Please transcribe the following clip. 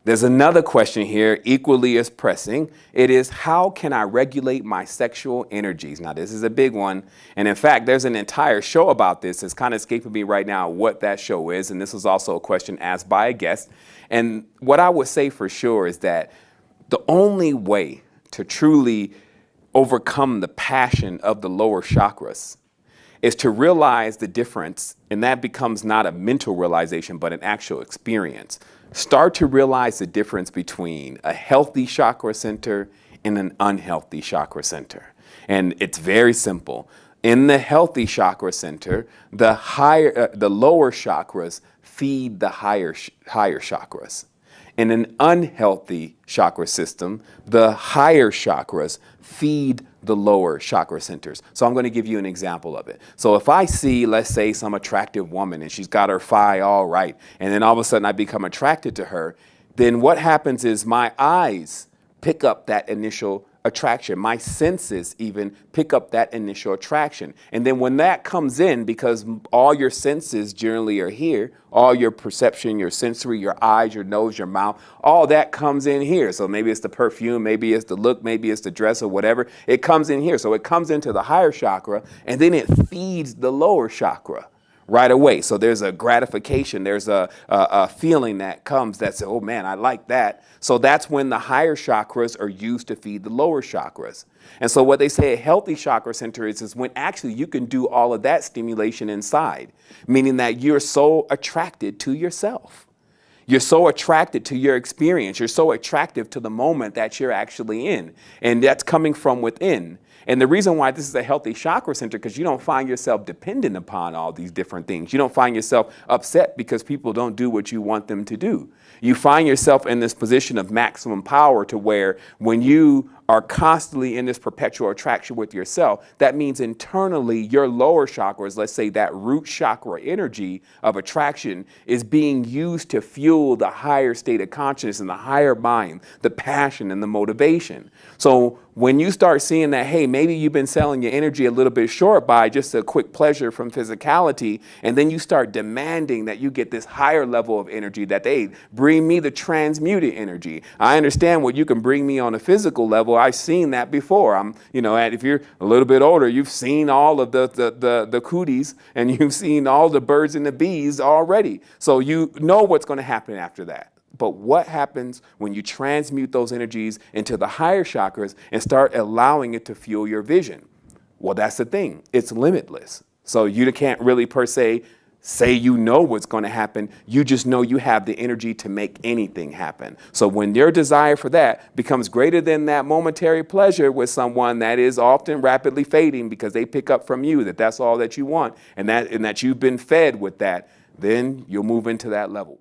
There's another question here, equally as pressing. It is, how can I regulate my sexual energies? Now, this is a big one. And in fact, there's an entire show about this. It's kind of escaping me right now what that show is. And this was also a question asked by a guest. And what I would say for sure is that the only way to truly overcome the passion of the lower chakras is to realize the difference, and that becomes not a mental realization, but an actual experience. Start to realize the difference between a healthy chakra center and an unhealthy chakra center. And it's very simple. In the healthy chakra center, the lower chakras feed the higher chakras. In an unhealthy chakra system, the higher chakras feed the lower chakra centers. So I'm going to give you an example of it. So if I see, let's say, some attractive woman and she's got her thigh all right, and then all of a sudden I become attracted to her, then what happens is my eyes pick up that initial attraction. My senses even pick up that initial attraction. And then when that comes in, because all your senses generally are here, all your perception, your sensory, your eyes, your nose, your mouth, all that comes in here. So maybe it's the perfume, maybe it's the look, maybe it's the dress or whatever. It comes in here. So it comes into the higher chakra and then it feeds the lower chakra right away. So there's a gratification, there's a feeling that comes that says, oh man, I like that. So that's when the higher chakras are used to feed the lower chakras. And so what they say a healthy chakra center is when actually you can do all of that stimulation inside, meaning that you're so attracted to yourself. You're so attracted to your experience. You're so attractive to the moment that you're actually in. And that's coming from within. And the reason why this is a healthy chakra center, because you don't find yourself dependent upon all these different things. You don't find yourself upset because people don't do what you want them to do. You find yourself in this position of maximum power to where when you are constantly in this perpetual attraction with yourself, that means internally your lower chakras, let's say that root chakra energy of attraction, is being used to fuel the higher state of consciousness and the higher mind, the passion and the motivation. So when you start seeing that, hey, maybe you've been selling your energy a little bit short by just a quick pleasure from physicality, and then you start demanding that you get this higher level of energy, that they bring me the transmuted energy. I understand what you can bring me on a physical level. I've seen that before. If you're a little bit older, you've seen all of the cooties and you've seen all the birds and the bees already. So you know what's going to happen after that. But what happens when you transmute those energies into the higher chakras and start allowing it to fuel your vision? Well, that's the thing. It's limitless. So you can't really per se say you know what's going to happen. You just know you have the energy to make anything happen. So when your desire for that becomes greater than that momentary pleasure with someone that is often rapidly fading because they pick up from you that that's all that you want and that you've been fed with that, then you'll move into that level.